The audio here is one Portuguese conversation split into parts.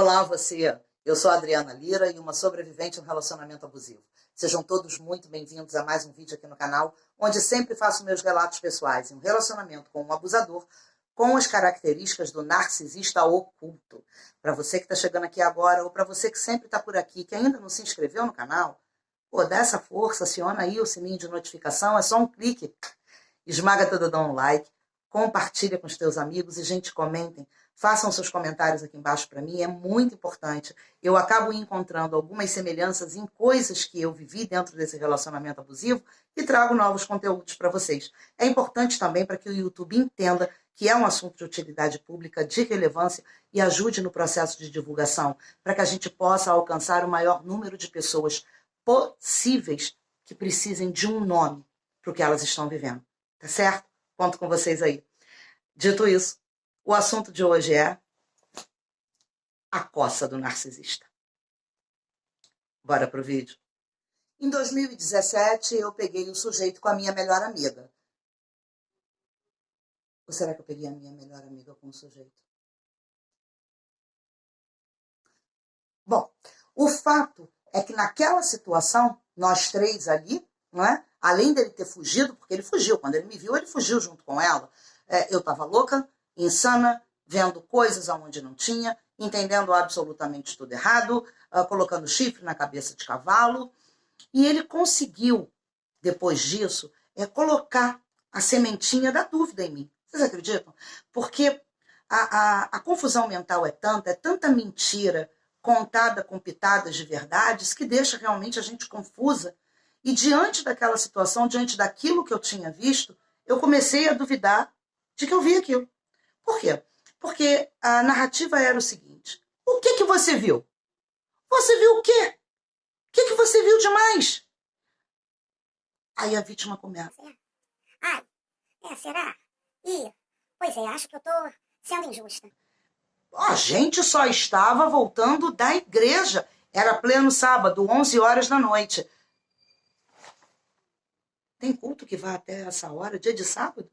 Olá, você. Eu sou a Adriana Lira e uma sobrevivente de um relacionamento abusivo. Sejam todos muito bem-vindos a mais um vídeo aqui no canal, onde sempre faço meus relatos pessoais em um relacionamento com um abusador com as características do narcisista oculto. Para você que está chegando aqui agora ou para você que sempre está por aqui, que ainda não se inscreveu no canal, pô, dá essa força, aciona aí o sininho de notificação, é só um clique. Esmaga todo, dá um like, compartilha com os teus amigos e, gente, comentem. Façam seus comentários aqui embaixo para mim, é muito importante. Eu acabo encontrando algumas semelhanças em coisas que eu vivi dentro desse relacionamento abusivo e trago novos conteúdos para vocês. É importante também para que o YouTube entenda que é um assunto de utilidade pública, de relevância e ajude no processo de divulgação, para que a gente possa alcançar o maior número de pessoas possíveis que precisem de um nome para o que elas estão vivendo. Tá certo? Conto com vocês aí. Dito isso, o assunto de hoje é a coça do narcisista. Bora pro vídeo. Em 2017, eu peguei o sujeito com a minha melhor amiga. Ou será que eu peguei a minha melhor amiga com o sujeito? Bom, o fato é que naquela situação, nós três ali, não é? Além dele ter fugido, porque ele fugiu, quando ele me viu, ele fugiu junto com ela. Eu estava louca, insana, vendo coisas aonde não tinha, entendendo absolutamente tudo errado, colocando chifre na cabeça de cavalo. E ele conseguiu, depois disso, colocar a sementinha da dúvida em mim. Vocês acreditam? Porque a confusão mental é tanta mentira contada com pitadas de verdades que deixa realmente a gente confusa. E diante daquela situação, diante daquilo que eu tinha visto, eu comecei a duvidar de que eu vi aquilo. Por quê? Porque a narrativa era o seguinte: o que você viu? Você viu o quê? O que você viu demais? Aí a vítima começa. Será? Pois é, acho que eu tô sendo injusta. A gente só estava voltando da igreja. Era pleno sábado, 11 horas da noite. Tem culto que vai até essa hora, dia de sábado?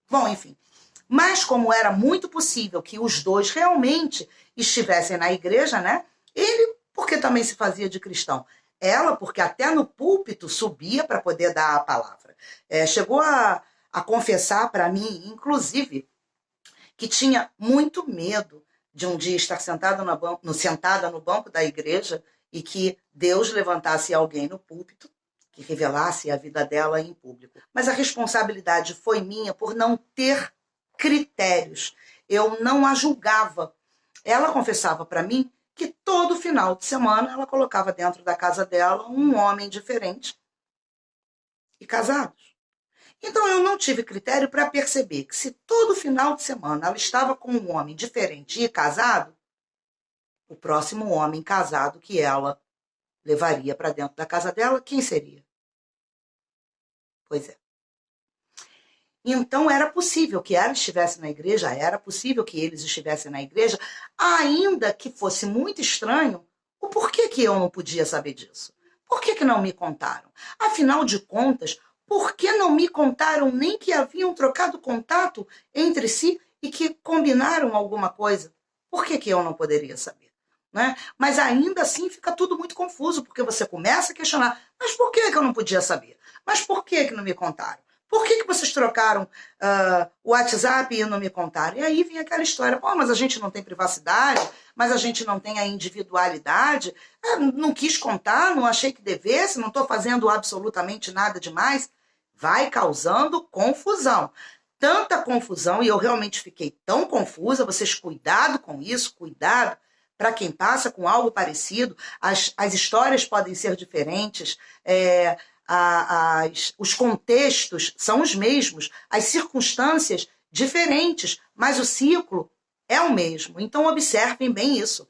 Bom, enfim. Mas como era muito possível que os dois realmente estivessem na igreja, né? Ele, porque também se fazia de cristão. Ela, porque até no púlpito subia para poder dar a palavra. Chegou a confessar para mim, inclusive, que tinha muito medo de um dia estar sentada no banco da igreja e que Deus levantasse alguém no púlpito que revelasse a vida dela em público. Mas a responsabilidade foi minha por não ter critérios. Eu não a julgava. Ela confessava para mim que todo final de semana ela colocava dentro da casa dela um homem diferente e casados. Então eu não tive critério para perceber que se todo final de semana ela estava com um homem diferente e casado, o próximo homem casado que ela levaria para dentro da casa dela, quem seria? Pois é. Então era possível que ela estivesse na igreja, era possível que eles estivessem na igreja, ainda que fosse muito estranho, o porquê que eu não podia saber disso? Por que não me contaram? Afinal de contas, por que não me contaram nem que haviam trocado contato entre si e que combinaram alguma coisa? Por que eu não poderia saber? Né? Mas ainda assim fica tudo muito confuso, porque você começa a questionar, mas por que eu não podia saber? Mas por que não me contaram? Por que vocês trocaram o WhatsApp e não me contaram? E aí vem aquela história, pô, mas a gente não tem privacidade, mas a gente não tem a individualidade, não quis contar, não achei que devesse, não estou fazendo absolutamente nada demais. Vai causando confusão. Tanta confusão, e eu realmente fiquei tão confusa, vocês cuidado com isso, cuidado para quem passa com algo parecido, as histórias podem ser diferentes, os contextos são os mesmos, as circunstâncias diferentes, mas o ciclo é o mesmo. Então observem bem isso.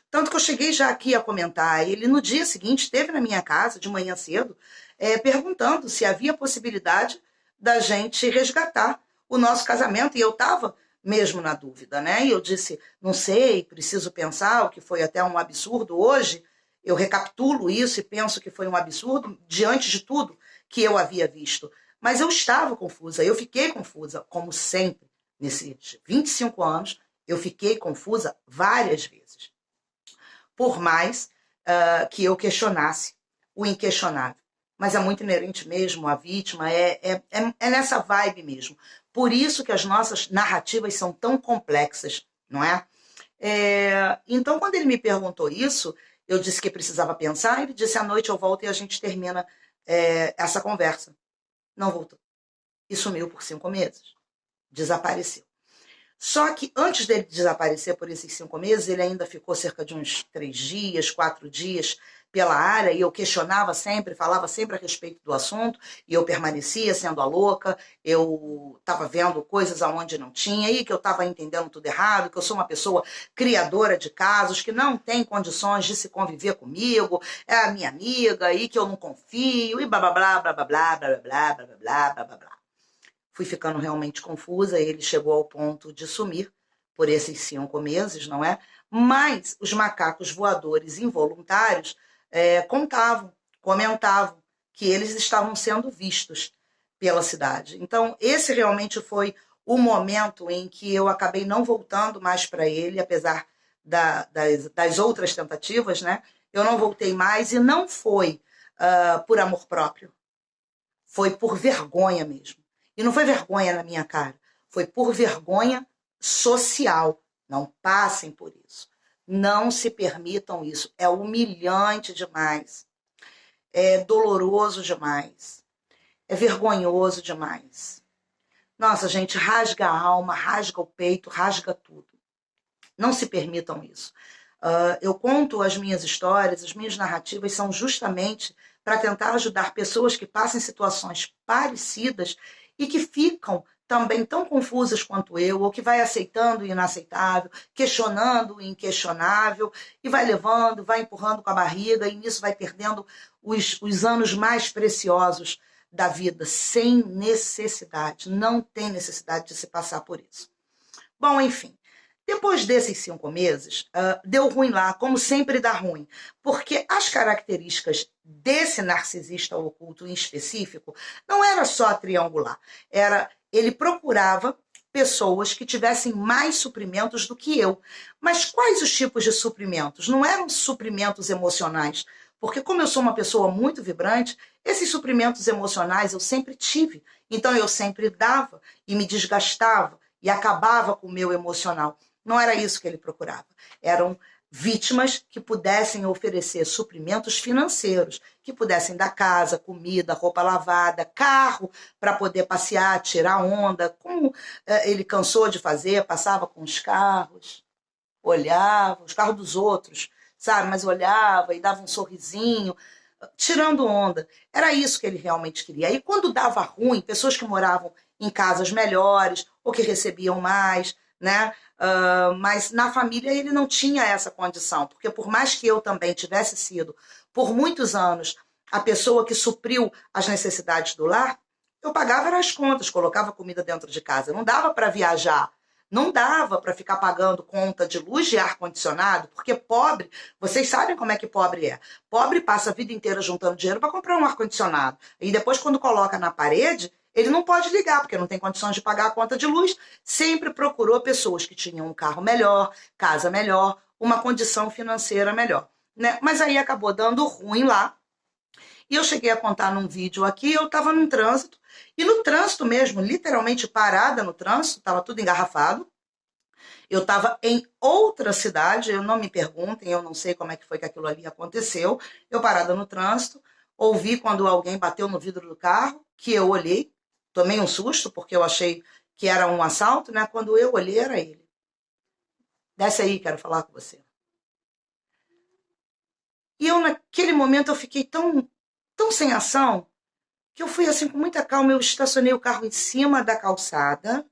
Tanto que eu cheguei já aqui a comentar, ele no dia seguinte esteve na minha casa, de manhã cedo, perguntando se havia possibilidade da gente resgatar o nosso casamento, e eu estava mesmo na dúvida, né? E eu disse, não sei, preciso pensar, o que foi até um absurdo hoje, eu recapitulo isso e penso que foi um absurdo diante de tudo que eu havia visto. Mas eu estava confusa, eu fiquei confusa, como sempre, nesses 25 anos, Eu fiquei confusa várias vezes, por mais que eu questionasse o inquestionável. Mas é muito inerente mesmo, a vítima é nessa vibe mesmo. Por isso que as nossas narrativas são tão complexas, não é? Então, quando ele me perguntou isso, eu disse que precisava pensar, ele disse, à noite eu volto e a gente termina essa conversa. Não voltou. E sumiu por 5 meses. Desapareceu. Só que antes dele desaparecer por esses 5 meses, ele ainda ficou cerca de uns 3 dias, 4 dias pela área, e eu questionava sempre, falava sempre a respeito do assunto, e eu permanecia sendo a louca, eu estava vendo coisas aonde não tinha, e que eu estava entendendo tudo errado, que eu sou uma pessoa criadora de casos, que não tem condições de se conviver comigo, é a minha amiga, e que eu não confio, e blá blá blá blá blá blá blá blá blá blá blá blá blá. Fui ficando realmente confusa, ele chegou ao ponto de sumir por esses 5 meses, não é? Mas os macacos voadores involuntários contavam, comentavam que eles estavam sendo vistos pela cidade. Então, esse realmente foi o momento em que eu acabei não voltando mais para ele, apesar das outras tentativas, né? Eu não voltei mais e não foi por amor próprio, foi por vergonha mesmo. E não foi vergonha na minha cara, foi por vergonha social. Não passem por isso. Não se permitam isso. É humilhante demais. É doloroso demais. É vergonhoso demais. Nossa, gente, rasga a alma, rasga o peito, rasga tudo. Não se permitam isso. Eu conto as minhas histórias, as minhas narrativas são justamente para tentar ajudar pessoas que passam situações parecidas e que ficam também tão confusas quanto eu, ou que vai aceitando o inaceitável, questionando o inquestionável, e vai levando, vai empurrando com a barriga, e nisso vai perdendo os anos mais preciosos da vida, sem necessidade. Não tem necessidade de se passar por isso. Bom, enfim. Depois desses 5 meses, deu ruim lá, como sempre dá ruim, porque as características desse narcisista oculto em específico não era só triangular, ele procurava pessoas que tivessem mais suprimentos do que eu. Mas quais os tipos de suprimentos? Não eram suprimentos emocionais, porque como eu sou uma pessoa muito vibrante, esses suprimentos emocionais eu sempre tive, então eu sempre dava e me desgastava e acabava com o meu emocional. Não era isso que ele procurava. Eram vítimas que pudessem oferecer suprimentos financeiros, que pudessem dar casa, comida, roupa lavada, carro para poder passear, tirar onda, como ele cansou de fazer, passava com os carros, olhava, os carros dos outros, sabe? Mas olhava e dava um sorrisinho, tirando onda. Era isso que ele realmente queria. E quando dava ruim, pessoas que moravam em casas melhores ou que recebiam mais, né? Mas na família ele não tinha essa condição, porque por mais que eu também tivesse sido, por muitos anos, a pessoa que supriu as necessidades do lar, eu pagava as contas, colocava comida dentro de casa, não dava para viajar, não dava para ficar pagando conta de luz de ar-condicionado, porque pobre, vocês sabem como é que pobre é. Pobre passa a vida inteira juntando dinheiro para comprar um ar-condicionado, e depois quando coloca na parede, ele não pode ligar, porque não tem condições de pagar a conta de luz. Sempre procurou pessoas que tinham um carro melhor, casa melhor, uma condição financeira melhor, né? Mas aí acabou dando ruim lá. E eu cheguei a contar num vídeo aqui, eu estava num trânsito, e no trânsito mesmo, literalmente parada no trânsito, estava tudo engarrafado. Eu estava em outra cidade, eu não me perguntem, eu não sei como é que foi que aquilo ali aconteceu. Eu parada no trânsito, ouvi quando alguém bateu no vidro do carro, que eu olhei, tomei um susto, porque eu achei que era um assalto, né? Quando eu olhei, era ele. Desce aí, quero falar com você. E eu, naquele momento, eu fiquei tão sem ação, que eu fui assim, com muita calma, eu estacionei o carro em cima da calçada,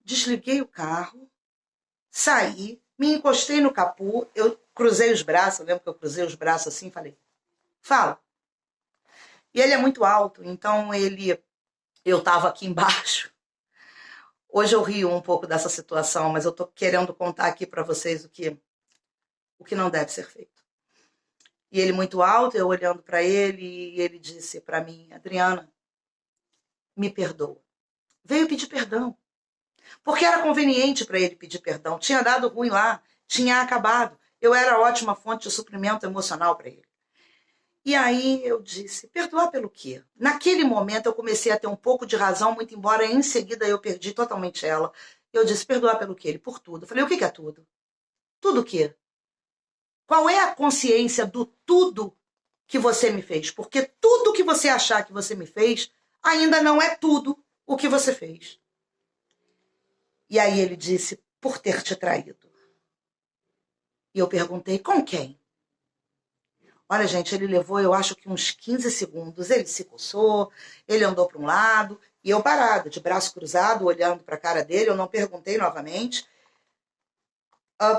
desliguei o carro, saí, me encostei no capô, eu cruzei os braços, eu lembro que eu cruzei os braços assim e falei, fala. E ele é muito alto, então eu estava aqui embaixo. Hoje eu rio um pouco dessa situação, mas eu estou querendo contar aqui para vocês o que não deve ser feito. E ele muito alto, eu olhando para ele, e ele disse para mim, Adriana, me perdoa. Veio pedir perdão. Porque era conveniente para ele pedir perdão. Tinha dado ruim lá, tinha acabado. Eu era ótima fonte de suprimento emocional para ele. E aí eu disse, perdoar pelo quê? Naquele momento eu comecei a ter um pouco de razão, muito embora em seguida eu perdi totalmente ela. Eu disse, perdoar pelo quê? Ele, por tudo. Eu falei, o que é tudo? Tudo o quê? Qual é a consciência do tudo que você me fez? Porque tudo que você achar que você me fez ainda não é tudo o que você fez. E aí ele disse, por ter te traído. E eu perguntei, com quem? Olha, gente, ele levou, eu acho que uns 15 segundos. Ele se coçou, ele andou para um lado, e eu parada, de braço cruzado, olhando para a cara dele. Eu não perguntei novamente.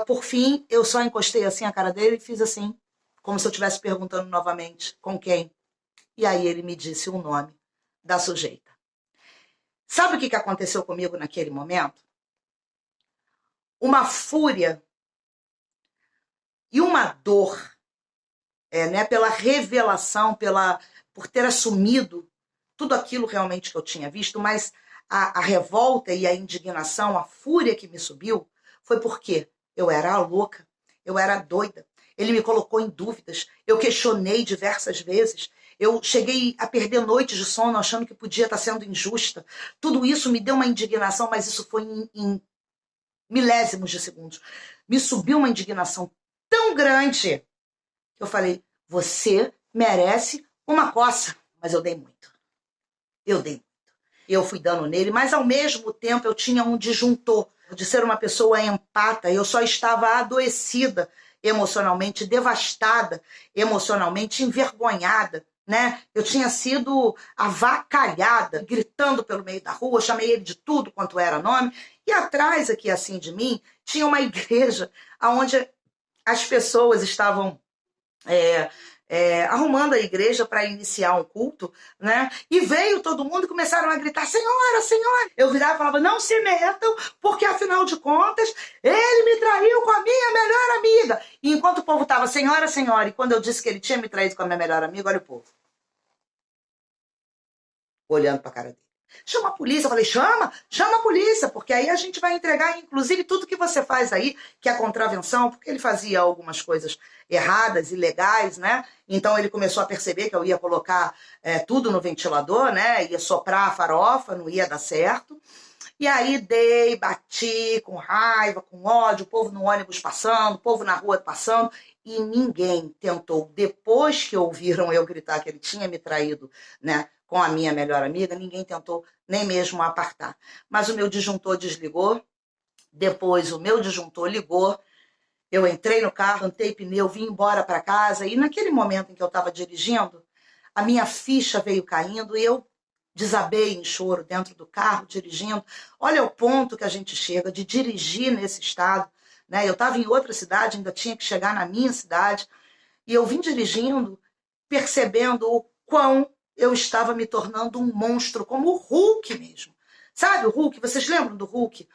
Por fim, eu só encostei assim a cara dele e fiz assim, como se eu estivesse perguntando novamente, com quem? E aí ele me disse o nome da sujeita. Sabe o que aconteceu comigo naquele momento? Uma fúria e uma dor, pela revelação, por ter assumido tudo aquilo realmente que eu tinha visto, mas a revolta e a indignação, a fúria que me subiu, foi porque eu era a louca, eu era doida. Ele me colocou em dúvidas, eu questionei diversas vezes, eu cheguei a perder noites de sono achando que podia estar sendo injusta. Tudo isso me deu uma indignação, mas isso foi em milésimos de segundos. Me subiu uma indignação tão grande que eu falei, você merece uma coça. Mas eu dei muito. Eu dei muito. Eu fui dando nele, mas ao mesmo tempo eu tinha um disjuntor de ser uma pessoa empata. Eu só estava adoecida emocionalmente, devastada emocionalmente, envergonhada, né? Eu tinha sido avacalhada, gritando pelo meio da rua, chamei ele de tudo quanto era nome. E atrás aqui, assim, de mim, tinha uma igreja onde as pessoas estavam arrumando a igreja para iniciar um culto, né? E veio todo mundo e começaram a gritar, senhora, senhora. Eu virava e falava, não se metam, porque afinal de contas, ele me traiu com a minha melhor amiga. E enquanto o povo estava, senhora, senhora, e quando eu disse que ele tinha me traído com a minha melhor amiga, olha o povo. Olhando para a cara dele. Chama a polícia. Eu falei, chama a polícia, porque aí a gente vai entregar, inclusive, tudo que você faz aí, que é contravenção, porque ele fazia algumas coisas erradas, ilegais, né? Então ele começou a perceber que eu ia colocar tudo no ventilador, né? Ia soprar a farofa, não ia dar certo. E aí bati com raiva, com ódio, o povo no ônibus passando, o povo na rua passando, e ninguém tentou, depois que ouviram eu gritar que ele tinha me traído, né, com a minha melhor amiga, ninguém tentou nem mesmo apartar. Mas o meu disjuntor desligou, depois o meu disjuntor ligou, eu entrei no carro, antei pneu, vim embora para casa, e naquele momento em que eu estava dirigindo, a minha ficha veio caindo e eu desabei em choro dentro do carro, dirigindo. Olha o ponto que a gente chega de dirigir nesse estado, né? Eu estava em outra cidade, ainda tinha que chegar na minha cidade, e eu vim dirigindo, percebendo o quão eu estava me tornando um monstro, como o Hulk mesmo. Sabe o Hulk? Vocês lembram do Hulk?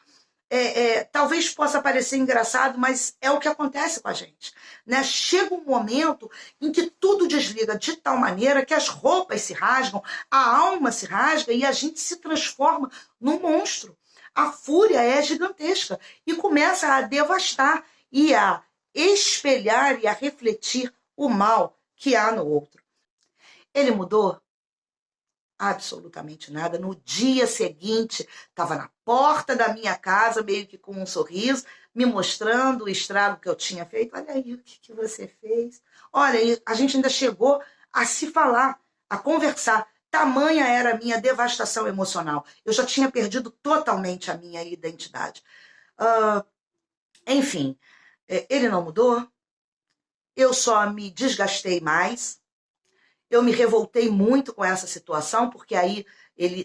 Talvez possa parecer engraçado, mas é o que acontece com a gente, né? Chega um momento em que tudo desliga de tal maneira que as roupas se rasgam, a alma se rasga e a gente se transforma num monstro. A fúria é gigantesca e começa a devastar e a espelhar e a refletir o mal que há no outro. Ele mudou? Absolutamente nada. No dia seguinte, estava na porta da minha casa, meio que com um sorriso, me mostrando o estrago que eu tinha feito. Olha aí o que você fez. Olha, a gente ainda chegou a se falar, a conversar. Tamanha era a minha devastação emocional. Eu já tinha perdido totalmente a minha identidade. Enfim, ele não mudou. Eu só me desgastei mais. Eu me revoltei muito com essa situação, porque aí,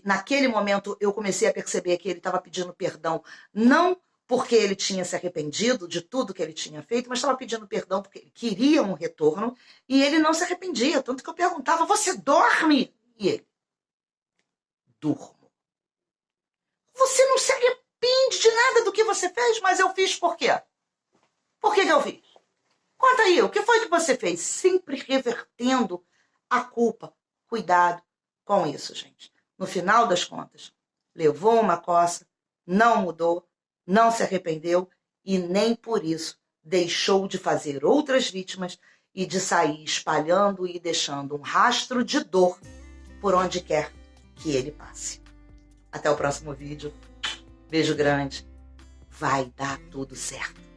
naquele momento, eu comecei a perceber que ele estava pedindo perdão, não porque ele tinha se arrependido de tudo que ele tinha feito, mas estava pedindo perdão porque ele queria um retorno, e ele não se arrependia, tanto que eu perguntava, você dorme? E ele, durmo. Você não se arrepende de nada do que você fez, mas eu fiz por quê? Por que eu fiz? Conta aí, o que foi que você fez? Sempre revertendo a culpa. Cuidado com isso, gente. No final das contas, levou uma coça, não mudou, não se arrependeu e nem por isso deixou de fazer outras vítimas e de sair espalhando e deixando um rastro de dor por onde quer que ele passe. Até o próximo vídeo. Beijo grande. Vai dar tudo certo.